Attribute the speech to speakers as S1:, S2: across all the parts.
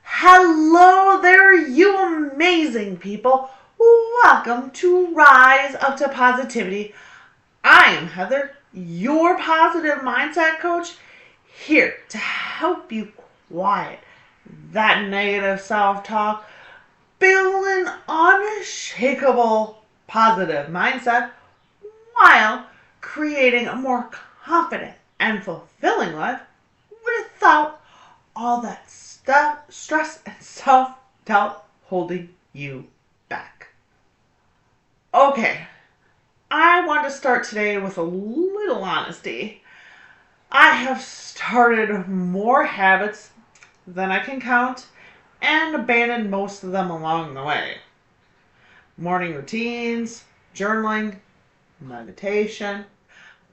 S1: Hello there, you amazing people. Welcome to Rise Up to Positivity. I am Heather, your positive mindset coach, here to help you quiet that negative self-talk, build an unshakable positive mindset while creating a more confident and fulfilling life without all that stress and self-doubt holding you back. Okay, I want to start today with a little honesty. I have started more habits than I can count and abandoned most of them along the way. Morning routines, journaling, meditation.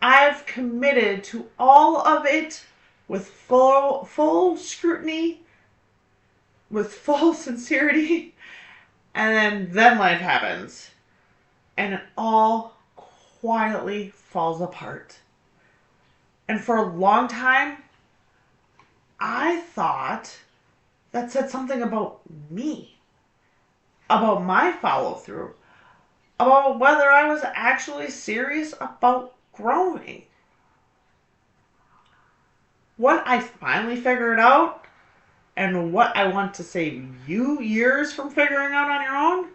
S1: I've committed to all of it with full scrutiny, with full sincerity, and then life happens. And it all quietly falls apart. And for a long time, I thought that said something about me, about my follow through, about whether I was actually serious about growing. What I finally figured out, and what I want to save you years from figuring out on your own,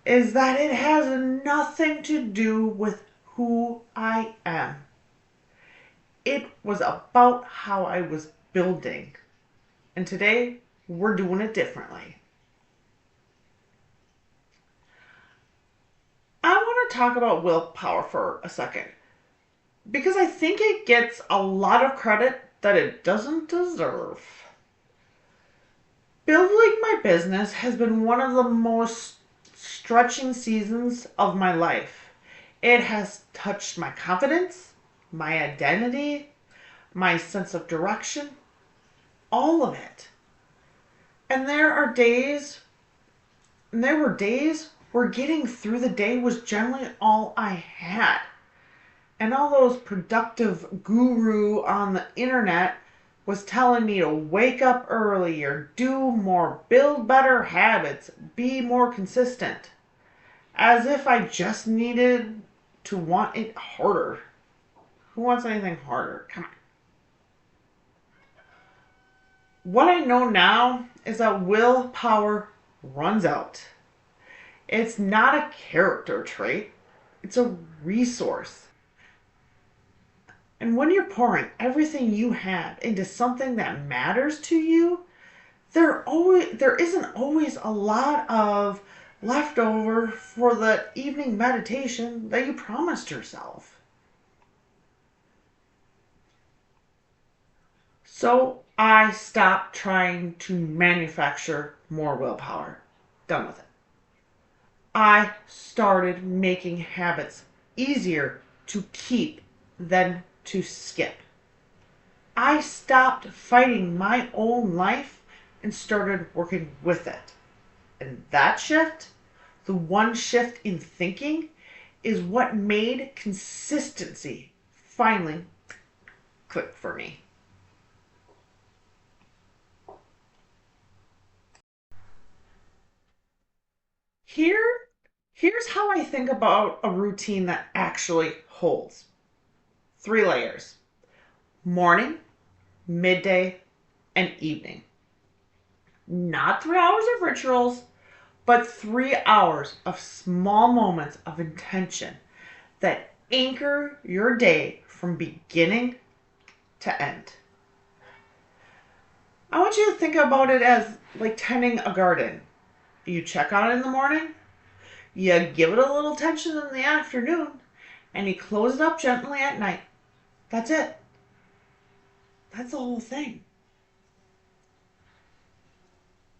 S1: is that it has nothing to do with who I am. It was about how I was building. And today, we're doing it differently. I want to talk about willpower for a second, because I think it gets a lot of credit that it doesn't deserve. Building my business has been one of the most stretching seasons of my life. It has touched my confidence, my identity, my sense of direction, all of it. And there were days where getting through the day was generally all I had. And all those productive guru on the internet was telling me to wake up earlier, do more, build better habits, be more consistent. As if I just needed to want it harder. Who wants anything harder? Come on. What I know now is that willpower runs out. It's not a character trait. It's a resource. And when you're pouring everything you have into something that matters to you, there isn't always a lot of leftover for the evening meditation that you promised yourself. So I stopped trying to manufacture more willpower. Done with it. I started making habits easier to keep than to skip. I stopped fighting my own life and started working with it. And that shift, the one shift in thinking, is what made consistency finally click for me. Here's how I think about a routine that actually holds. 3 layers: morning, midday, and evening. Not 3 hours of rituals, but 3 hours of small moments of intention that anchor your day from beginning to end. I want you to think about it as like tending a garden. You check on it in the morning, you give it a little attention in the afternoon, and you close it up gently at night. That's it. That's the whole thing.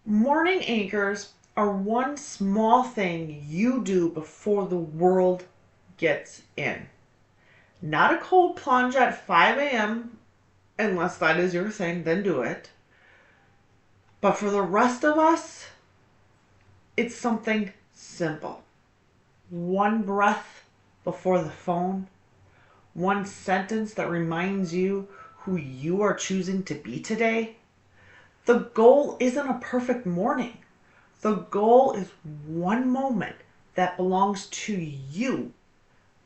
S1: Morning anchors are one small thing you do before the world gets in. Not a cold plunge at 5 a.m., unless that is your thing, then do it. But for the rest of us, it's something simple. One breath before the phone, One sentence that reminds you who you are choosing to be today. The goal isn't a perfect morning. The goal is one moment that belongs to you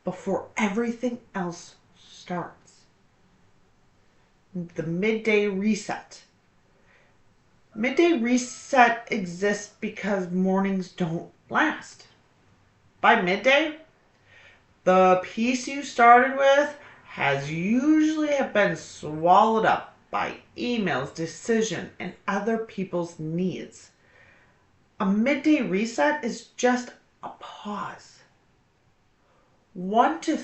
S1: before everything else starts. The midday reset. Midday reset exists because mornings don't last. By midday, the piece you started with has usually been swallowed up by emails, decision, and other people's needs. A midday reset is just a pause. 1 to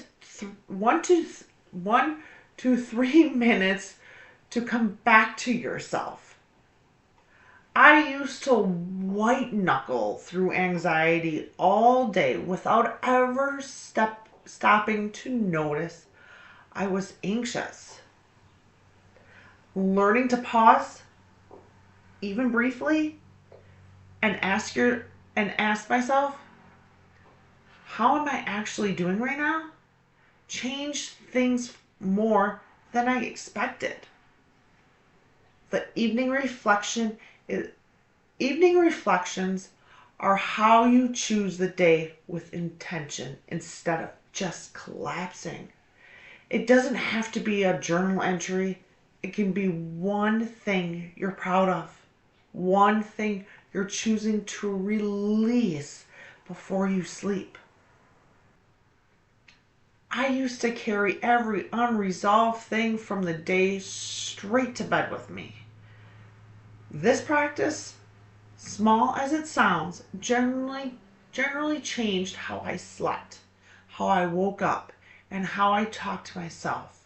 S1: 3 minutes to come back to yourself. I used to white knuckle through anxiety all day without ever stopping to notice I was anxious. Learning to pause, even briefly, and ask myself, how am I actually doing right now? Changed things more than I expected. The evening reflections are how you choose the day with intention instead of just collapsing. It doesn't have to be a journal entry. It can be one thing you're proud of, one thing you're choosing to release before you sleep. I used to carry every unresolved thing from the day straight to bed with me. This practice, small as it sounds, generally changed how I slept, how I woke up, and how I talked to myself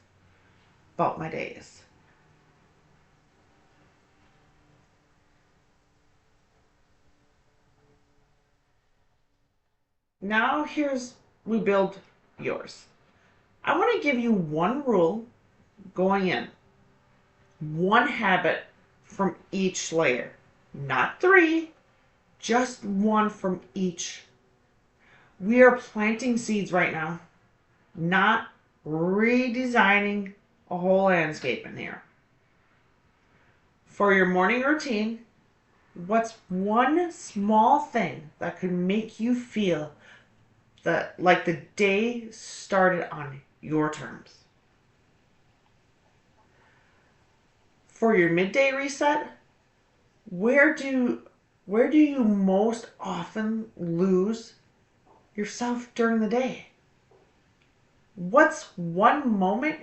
S1: about my days. Now we build yours. I want to give you one rule going in, one habit from each layer. Not 3, just one from each. We are planting seeds right now, not redesigning a whole landscape in here. For your morning routine, what's one small thing that could make you feel like the day started on your terms? For your midday reset, where do you most often lose yourself during the day? What's one moment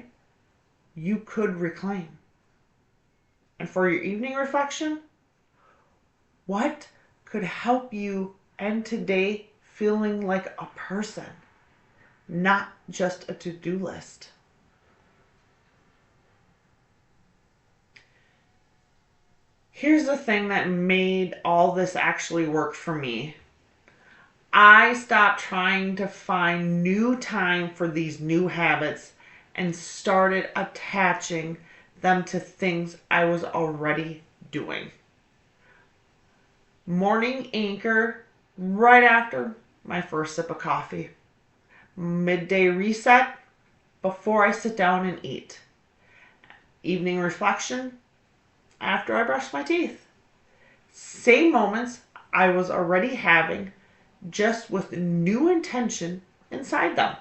S1: you could reclaim? And for your evening reflection, what could help you end today feeling like a person, not just a to-do list? Here's the thing that made all this actually work for me. I stopped trying to find new time for these new habits and started attaching them to things I was already doing. Morning anchor right after my first sip of coffee. Midday reset before I sit down and eat. Evening reflection after I brush my teeth. Same moments I was already having, just with new intention inside them.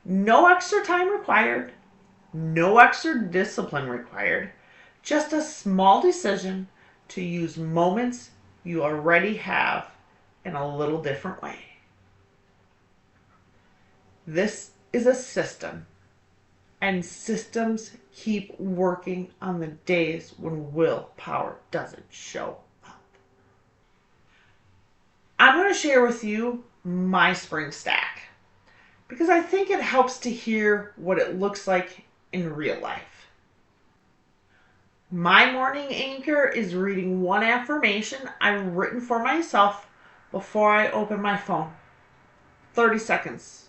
S1: No extra time required, no extra discipline required, just a small decision to use moments you already have in a little different way. This is a system, and systems keep working on the days when willpower doesn't show up. I'm going to share with you my spring stack because I think it helps to hear what it looks like in real life. My morning anchor is reading one affirmation I've written for myself before I open my phone. 30 seconds,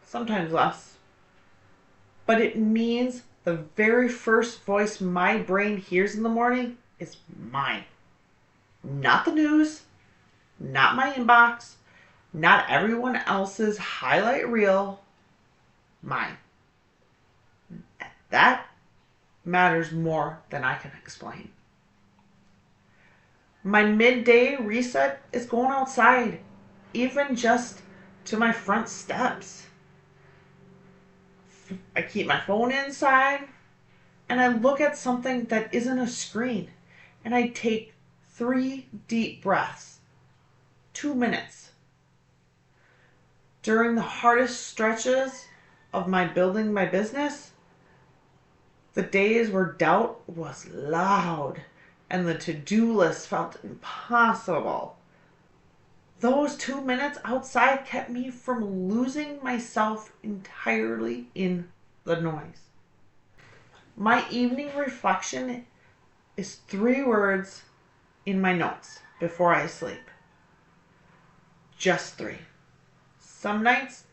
S1: sometimes less. But it means the very first voice my brain hears in the morning is mine. Not the news, not my inbox, not everyone else's highlight reel, mine. matters more than I can explain. My midday reset is going outside, even just to my front steps. I keep my phone inside and I look at something that isn't a screen and I take 3 deep breaths, 2 minutes. During the hardest stretches of my building my business, the days where doubt was loud and the to-do list felt impossible, those 2 minutes outside kept me from losing myself entirely in the noise. My evening reflection is 3 words in my notes before I sleep. Just 3. Some nights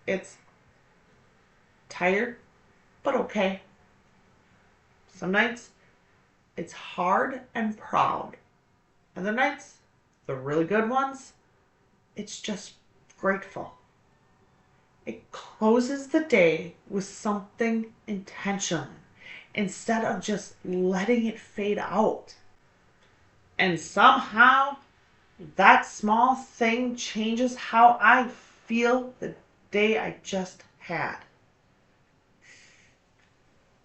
S1: it's tired, but okay. Some nights it's hard and proud. Other nights, the really good ones, it's just grateful. It closes the day with something intentional instead of just letting it fade out. And somehow, that small thing changes how I feel the day I just had.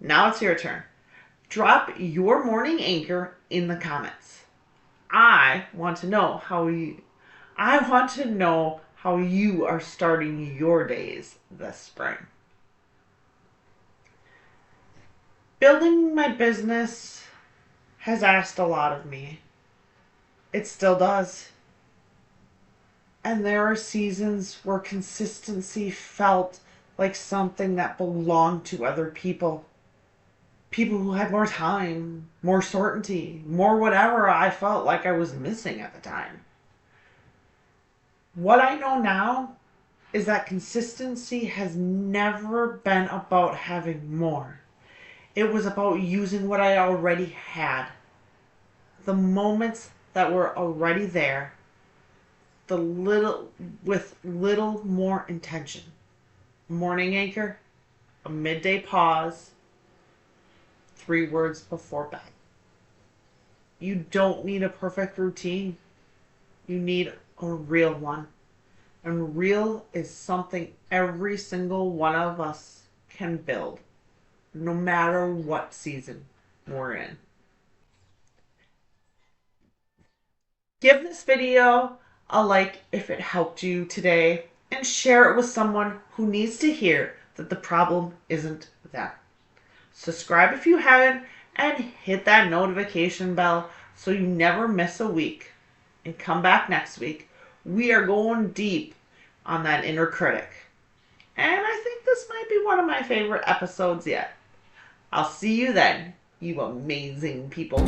S1: Now it's your turn. Drop your morning anchor in the comments. I want to know how you are starting your days this spring. Building my business has asked a lot of me. It still does. And there are seasons where consistency felt like something that belonged to other people. People who had more time, more certainty, more whatever I felt like I was missing at the time. What I know now is that consistency has never been about having more. It was about using what I already had. The moments that were already there, with little more intention. Morning anchor, a midday pause, 3 words before bed. You don't need a perfect routine. You need a real one. And real is something every single one of us can build, no matter what season we're in. Give this video a like if it helped you today, and share it with someone who needs to hear that the problem isn't them. Subscribe if you haven't, and hit that notification bell so you never miss a week. And come back next week. We are going deep on that inner critic. And I think this might be one of my favorite episodes yet. I'll see you then, you amazing people.